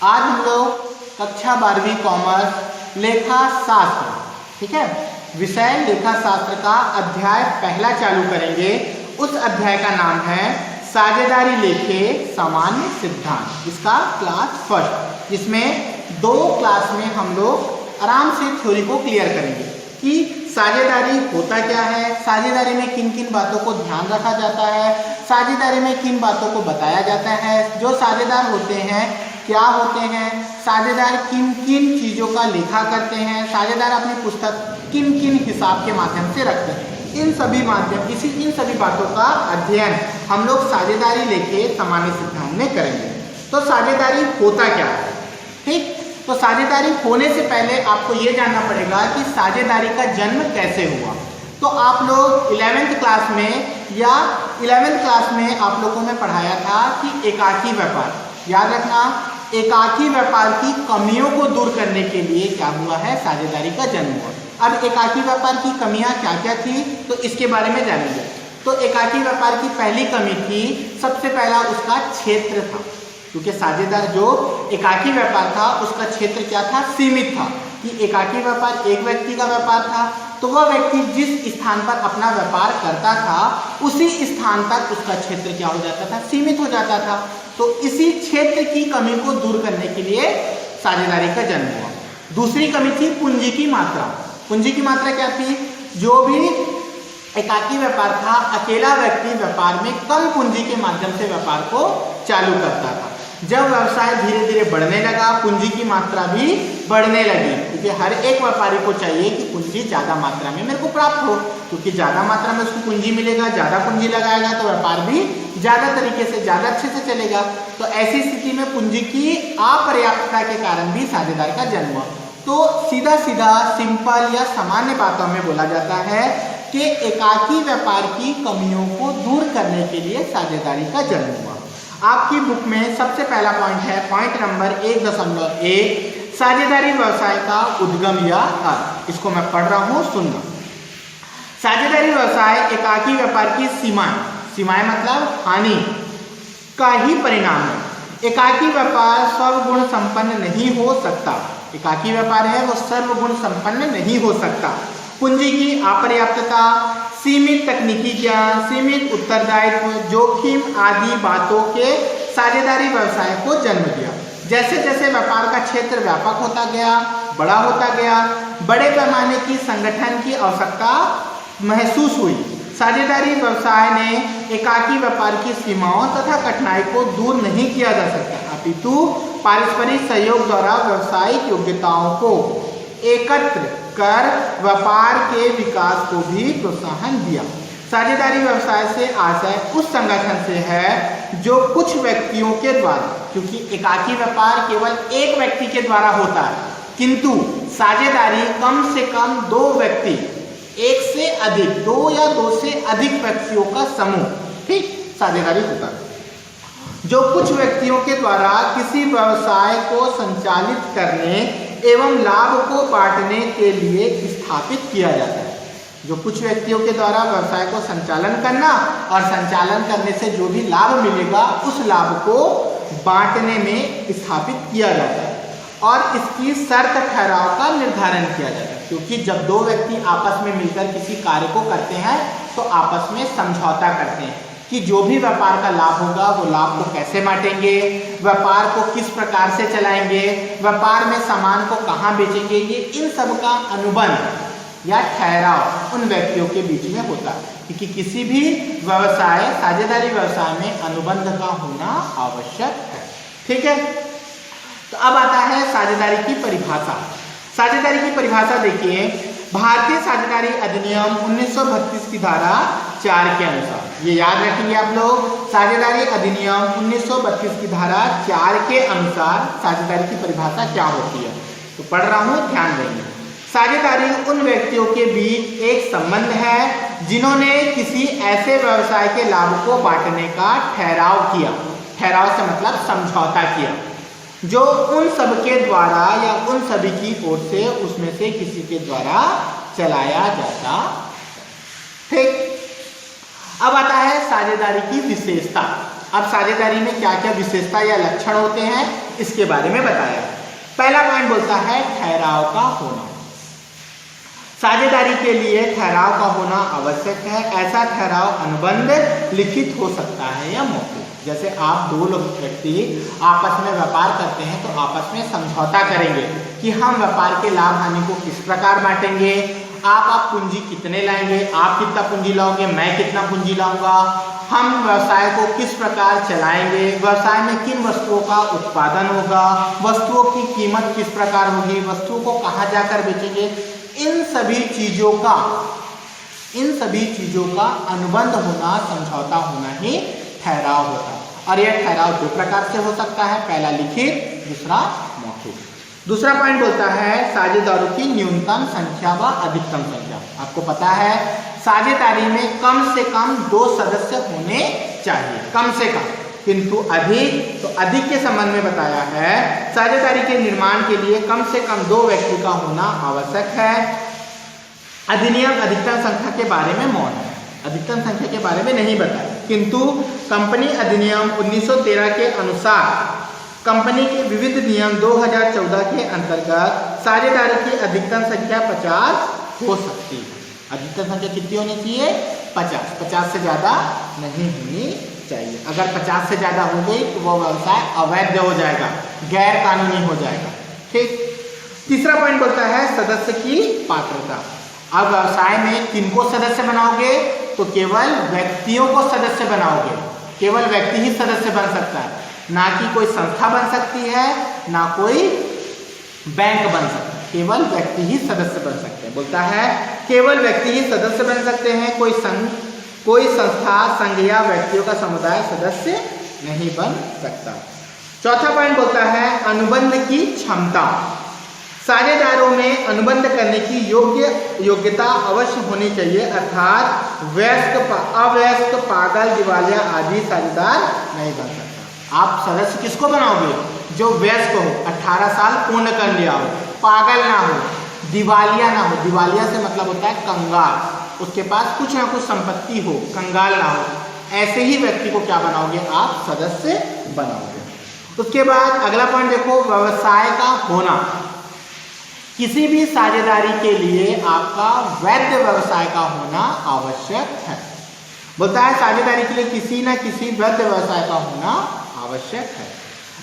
आज हम लोग कक्षा 12वीं कॉमर्स लेखा शास्त्र, ठीक है, विषय लेखा शास्त्र का अध्याय पहला चालू करेंगे। उस अध्याय का नाम है साझेदारी लेखे सामान्य सिद्धांत। इसका क्लास फर्स्ट, जिसमें 2 क्लास में हम लोग आराम से थ्योरी को क्लियर करेंगे कि साझेदारी होता क्या है, साझेदारी में किन किन बातों को ध्यान रखा जाता है, साझेदारी में किन बातों को बताया जाता है, जो साझेदार होते हैं क्या होते हैं, साझेदार किन किन चीज़ों का लेखा करते हैं, साझेदार अपनी पुस्तक किन किन हिसाब के माध्यम से रखते हैं। इन सभी बातों का अध्ययन हम लोग साझेदारी लेके सामान्य सिद्धांत में करेंगे। तो साझेदारी होता क्या है, ठीक। तो साझेदारी होने से पहले आपको ये जानना पड़ेगा कि साझेदारी का जन्म कैसे हुआ। तो आप लोग 11th क्लास में आप लोगों में पढ़ाया था कि एकाकी व्यापार, याद रखना, एकाकी व्यापार की कमियों को दूर करने के लिए क्या हुआ है, साझेदारी का जन्म हुआ। अब एकाकी व्यापार की कमियां क्या क्या थी, तो इसके बारे में जानेंगे। तो एकाकी व्यापार की पहली कमी थी, सबसे पहला उसका क्षेत्र था, क्योंकि साझेदार जो एकाकी व्यापार था उसका क्षेत्र क्या था, सीमित था। कि एकाकी व्यापार एक व्यक्ति का व्यापार था, तो वह व्यक्ति जिस स्थान पर अपना व्यापार करता था उसी स्थान तक उसका क्षेत्र क्या हो जाता था, सीमित हो जाता था। तो इसी क्षेत्र की कमी को दूर करने के लिए साझेदारी का जन्म हुआ। दूसरी कमी थी पूंजी की मात्रा। पूंजी की मात्रा क्या थी, जो भी एकाकी व्यापार था, अकेला व्यक्ति व्यापार में कम पूंजी के माध्यम से व्यापार को चालू करता था। जब व्यवसाय धीरे धीरे बढ़ने लगा, पूंजी की मात्रा भी बढ़ने लगी, क्योंकि हर एक व्यापारी को चाहिए कि पूंजी ज़्यादा मात्रा में मेरे को प्राप्त हो, क्योंकि ज़्यादा मात्रा में उसको पूंजी मिलेगा, ज़्यादा पूंजी लगाएगा तो व्यापार भी ज़्यादा तरीके से, ज़्यादा अच्छे से चलेगा। तो ऐसी स्थिति में पूंजी की अपर्याप्तता के कारण भी साझेदार का जन्म हुआ। तो सीधा सीधा सिंपल या सामान्य बातों में बोला जाता है कि एकाकी व्यापार की कमियों को दूर करने के लिए साझेदारी का जन्म हुआ। आपकी बुक में सबसे पहला पॉइंट है, पॉइंट नंबर 1.1, साझेदारी व्यवसाय का उद्गम या अर्थ। इसको मैं पढ़ रहा हूँ, सुनना। साझेदारी व्यवसाय एकाकी व्यापार की सीमाएं मतलब हानि का ही परिणाम है। एकाकी व्यापार सर्वगुण संपन्न नहीं हो सकता। एकाकी व्यापार है वो सर्वगुण संपन्न नहीं हो सकता। पूंजी की अपर्याप्तता, सीमित तकनीकी ज्ञान, सीमित उत्तरदायित्व, जोखिम आदि बातों के साझेदारी व्यवसाय को जन्म दिया। जैसे जैसे व्यापार का क्षेत्र व्यापक होता गया, बड़ा होता गया, बड़े पैमाने की संगठन की आवश्यकता महसूस हुई। साझेदारी व्यवसाय ने एकाकी व्यापार की सीमाओं तथा कठिनाई को दूर नहीं किया जा सकता, अपितु पारस्परिक सहयोग द्वारा व्यावसायिक योग्यताओं को एकत्र कर व्यापार के विकास को भी प्रोत्साहन दिया। साझेदारी व्यवसाय से आशय उस संगठन से है जो कुछ व्यक्तियों के द्वारा, क्योंकि एकाकी व्यापार केवल एक व्यक्ति के द्वारा होता है, किंतु साझेदारी कम से कम 2 व्यक्ति, एक से अधिक, 2 या 2 से अधिक व्यक्तियों का समूह, ठीक, साझेदारी होता है, जो कुछ व्यक्तियों के द्वारा किसी व्यवसाय को संचालित करने एवं लाभ को बांटने के लिए स्थापित किया जाता है। जो कुछ व्यक्तियों के द्वारा व्यवसाय को संचालन करना और संचालन करने से जो भी लाभ मिलेगा उस लाभ को बांटने में स्थापित किया जाता है। और इसकी शर्त ठहराव का निर्धारण किया जाता है, क्योंकि जब 2 व्यक्ति आपस में मिलकर किसी कार्य को करते हैं तो आपस में समझौता करते हैं कि जो भी व्यापार का लाभ होगा वो लाभ को कैसे बांटेंगे, व्यापार को किस प्रकार से चलाएंगे, व्यापार में सामान को कहाँ बेचेंगे। ये इन सब का अनुबंध या ठहराव उन व्यक्तियों के बीच में होता है, क्योंकि किसी भी व्यवसाय, साझेदारी व्यवसाय में अनुबंध का होना आवश्यक है, ठीक है। तो अब आता है साझेदारी की परिभाषा। साझेदारी की परिभाषा देखिए, भारतीय साझेदारी अधिनियम 1932 की धारा 4 के अनुसार, ये याद रखेंगे आप लोग, साझेदारी अधिनियम 1932 की धारा 4 के अनुसार साझेदारी की परिभाषा क्या होती है। तो पढ़ रहा हूँ, ध्यान देंगे। साझेदारी उन व्यक्तियों के बीच एक संबंध है जिन्होंने किसी ऐसे व्यवसाय के लाभ को बांटने का ठहराव किया। ठहराव से मतलब समझौता किया, जो उन सबके द्वारा या उन सभी की ओर से उसमें से किसी के द्वारा चलाया जाता, ठीक। अब आता है साझेदारी की विशेषता। अब साझेदारी में क्या क्या विशेषता या लक्षण होते हैं इसके बारे में बताया। पहला पॉइंट बोलता है ठहराव का होना। साझेदारी के लिए ठहराव का होना आवश्यक है। ऐसा ठहराव अनुबंध लिखित हो सकता है या मौखिक। जैसे आप दो लोग व्यक्ति आपस में व्यापार करते हैं तो आपस में समझौता करेंगे कि हम व्यापार के लाभ हानि को किस प्रकार बांटेंगे। आप पूंजी कितने लाएंगे, आप कितना पूंजी लाओगे, मैं कितना पूंजी लाऊंगा, हम व्यवसाय को किस प्रकार चलाएंगे, व्यवसाय में किन वस्तुओं का उत्पादन होगा, वस्तुओं की कीमत किस प्रकार होगी, वस्तुओं को कहाँ जाकर बेचेंगे। इन सभी चीजों का अनुबंध होना, समझौता होना ही ठहराव होता है। और यह ठहराव दो प्रकार से हो सकता है, पहला लिखित, दूसरा मौखिक। दूसरा पॉइंट बोलता है साझेदारों की न्यूनतम संख्या व अधिकतम संख्या। आपको पता है साझेदारी में कम से कम 2 सदस्य होने चाहिए, कम से कम, किंतु अधिक, तो अधिक के संबंध में बताया है साझेदारी के निर्माण के लिए कम से कम 2 व्यक्ति का होना आवश्यक है। अधिनियम अधिकतम संख्या के बारे में मौन है, अधिकतम संख्या के बारे में नहीं बताया, किंतु कंपनी अधिनियम 1913 के अनुसार कंपनी के विविध नियम 2014 के अंतर्गत साझेदारी की अधिकतम संख्या 50 हो सकती है। अधिकतम संख्या कितनी होनी चाहिए? 50 से ज़्यादा नहीं होनी चाहिए। अगर 50 से ज़्यादा हो गई तो वो व्यवसाय अवैध हो जाएगा, गैर कानूनी हो जाएगा। ठीक। तीसरा पॉइंट बोलता है सदस्य की पात्रता। अब व्यवसाय में किनको सदस्य बनाओगे? तो केवल व्यक्तियों को सदस्य बनाओगे, केवल व्यक्ति ही सदस्य बन सकता है, ना कि कोई संस्था बन सकती है, ना कोई बैंक बन सकता है, केवल व्यक्ति ही सदस्य बन सकते हैं। बोलता है केवल व्यक्ति ही सदस्य बन सकते हैं, कोई संघ, कोई संस्था, संघ या व्यक्तियों का समुदाय सदस्य नहीं बन सकता। चौथा पॉइंट बोलता है अनुबंध की क्षमता। साझेदारों में अनुबंध करने की योग्यता अवश्य होनी चाहिए, अर्थात वयस्क, अवयस्क, पागल, दिवालिया आदि साझेदार नहीं बन सकता। आप सदस्य किसको बनाओगे? जो वयस्क हो, 18 साल पूर्ण कर लिया हो, पागल ना हो, दिवालिया ना हो। दिवालिया से मतलब होता है कंगाल, उसके पास कुछ ना कुछ संपत्ति हो, कंगाल ना हो। ऐसे ही व्यक्ति को क्या बनाओगे? आप सदस्य बनाओगे। उसके बाद अगला पॉइंट देखो, व्यवसाय का होना। किसी भी साझेदारी के लिए आपका वैध व्यवसाय का होना आवश्यक है। बोलता है साझेदारी के लिए किसी न किसी वैध व्यवसाय का होना आवश्यक है।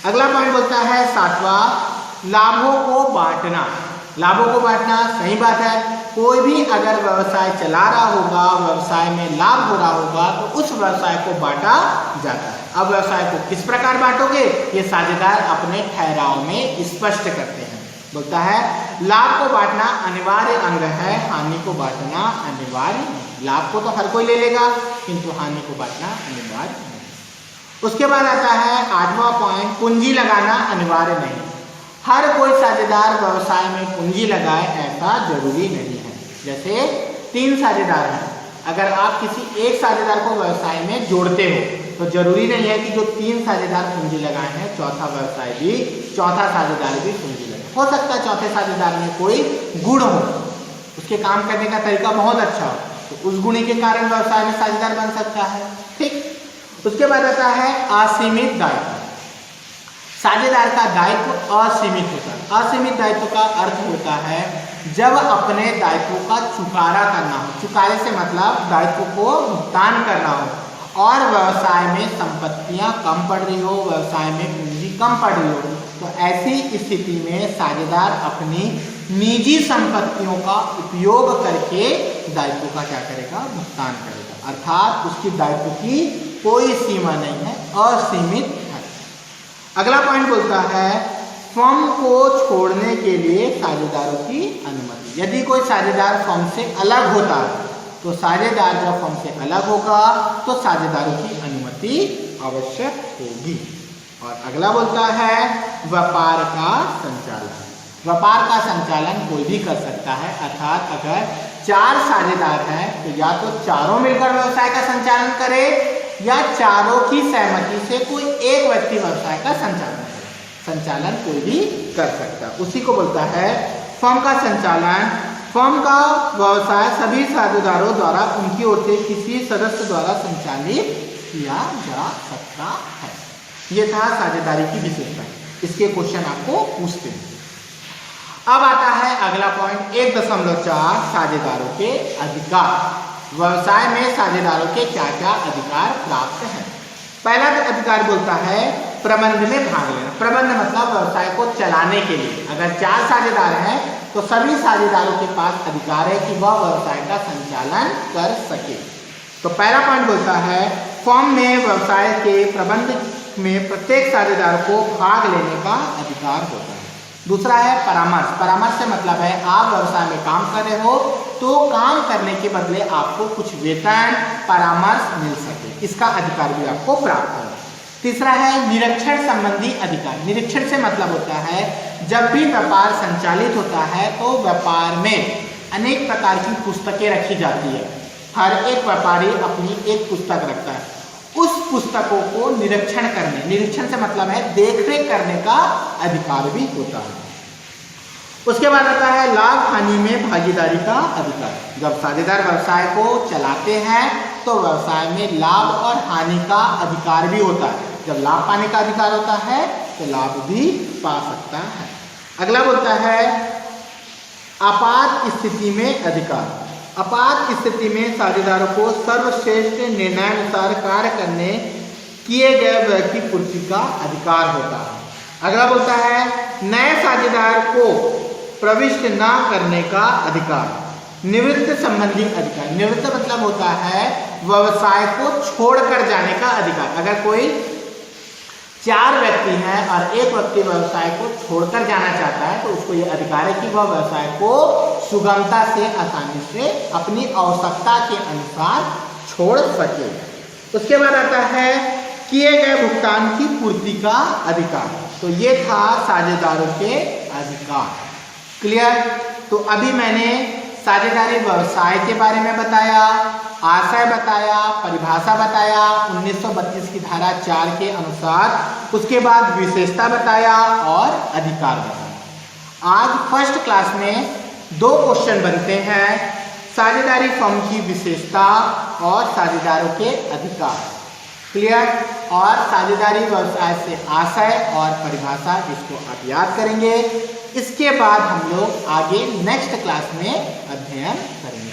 अगला पॉइंट बोलता है 7वां, लाभों को बांटना। लाभों को बांटना सही बात है। कोई भी अगर व्यवसाय चला रहा होगा, व्यवसाय में लाभ हो रहा होगा, तो उस व्यवसाय को बांटा जाता है। अब व्यवसाय को किस प्रकार बांटोगे? ये साझेदार अपने ठहराव में स्पष्ट करते हैं। बोलता है लाभ को बांटना अनिवार्य अंग है, हानि को बांटना अनिवार्य नहीं। लाभ को तो हर कोई ले लेगा, किंतु हानि को बांटना अनिवार्य नहीं। उसके बाद आता है 8वां पॉइंट, पूंजी लगाना अनिवार्य नहीं। हर कोई साझेदार व्यवसाय में पूंजी लगाए ऐसा जरूरी नहीं है। जैसे 3 साझेदार हैं, अगर आप किसी एक साझेदार को व्यवसाय में जोड़ते हो तो जरूरी नहीं है कि जो 3 साझेदार पूंजी लगाए हैं चौथा साझेदार भी पूंजी लगाए। हो सकता है चौथे साझेदार में कोई गुण हो, उसके काम करने का तरीका बहुत अच्छा हो, तो उस गुण के कारण व्यवसाय में साझेदार बन सकता है। ठीक। उसके बाद आता है असीमित दायित्व। साझेदार का दायित्व असीमित होता है। असीमित दायित्व का अर्थ होता है जब अपने दायित्व का चुकारा करना हो। चुकारे से मतलब दायित्व को भुगतान करना हो, और व्यवसाय में संपत्तियां कम पड़ रही हो, व्यवसाय में पूंजी कम पड़ रही हो, तो ऐसी स्थिति में साझेदार अपनी निजी संपत्तियों का उपयोग करके दायित्व का क्या करेगा? भुगतान करेगा। अर्थात उसकी दायित्व की कोई सीमा नहीं है, असीमित है। अगला पॉइंट बोलता है फर्म को छोड़ने के लिए साझेदारों की अनुमति। यदि कोई साझेदार फर्म से अलग होता है तो साझेदार जब फर्म से अलग होगा तो साझेदारों की अनुमति आवश्यक होगी। और अगला बोलता है व्यापार का संचालन। व्यापार का संचालन कोई भी कर सकता है, अर्थात अगर 4 साझेदार हैं तो या तो चारों मिलकर व्यवसाय का संचालन करे या चारों की सहमति से कोई एक व्यक्ति व्यवसाय का संचालन कोई भी कर सकता है। उसी को बोलता है फर्म का संचालन। फर्म का व्यवसाय सभी साझेदारों द्वारा उनकी ओर से किसी सदस्य द्वारा संचालित किया जा सकता है। ये था साझेदारी की विशेषता। इसके क्वेश्चन आपको पूछते हैं। अब आता है अगला पॉइंट 1.4 साझेदारों के अधिकार। व्यवसाय में साझेदारों के क्या क्या अधिकार प्राप्त हैं। पहला अधिकार बोलता है प्रबंध में भाग लेना। प्रबंध मतलब व्यवसाय को चलाने के लिए। अगर 4 साझेदार हैं तो सभी साझेदारों के पास अधिकार है कि वह व्यवसाय का संचालन कर सके। तो पहला पॉइंट बोलता है फर्म में व्यवसाय के प्रबंध में प्रत्येक साझेदार को भाग लेने का अधिकार होता है। दूसरा है परामर्श। परामर्श से मतलब है आप व्यवसाय में काम कर रहे हो तो काम करने के बदले आपको कुछ वेतन परामर्श मिल सके, इसका अधिकार भी आपको प्राप्त है। तीसरा है निरीक्षण संबंधी अधिकार। निरीक्षण से मतलब होता है जब भी व्यापार संचालित होता है तो व्यापार में अनेक प्रकार की पुस्तकें रखी जाती है। हर एक व्यापारी अपनी एक पुस्तक रखता है। उस पुस्तकों को निरीक्षण करने, निरीक्षण से मतलब है देखरेख करने का अधिकार भी होता है। उसके बाद आता है लाभ हानि में भागीदारी का अधिकार। जब साझेदार व्यवसाय को चलाते हैं तो व्यवसाय में लाभ और हानि का अधिकार भी होता है। जब लाभ पाने का अधिकार होता है तो लाभ भी पा सकता है। अगला बोलता है आपात स्थिति में अधिकार। आपात स्थिति में साझेदारों को सर्वश्रेष्ठ निर्णयानुसार कार्य करने किए गए व्यय की पूर्ति का अधिकार होता है। अगला बोलता है नए साझेदार को प्रविष्ट न करने का अधिकार। निवृत्त संबंधी अधिकार। निवृत्त मतलब होता है व्यवसाय को छोड़कर जाने का अधिकार। अगर कोई 4 व्यक्ति हैं और एक व्यक्ति व्यवसाय को छोड़कर जाना चाहता है तो उसको ये अधिकार है कि वह व्यवसाय को सुगमता से, आसानी से अपनी आवश्यकता के अनुसार छोड़ सके। उसके बाद आता है किए गए भुगतान की पूर्ति का अधिकार। तो ये था साझेदारों के अधिकार। क्लियर। तो अभी मैंने साझेदारी व्यवसाय के बारे में बताया, आशय बताया, परिभाषा बताया 1932 की धारा 4 के अनुसार। उसके बाद विशेषता बताया और अधिकार बताया। आज फर्स्ट क्लास में 2 क्वेश्चन बनते हैं, साझेदारी फर्म की विशेषता और साझेदारों के अधिकार। क्लियर। और साझेदारी व्यवसाय से आशय और परिभाषा, इसको आप याद करेंगे। इसके बाद हम लोग आगे नेक्स्ट क्लास में अध्ययन करेंगे।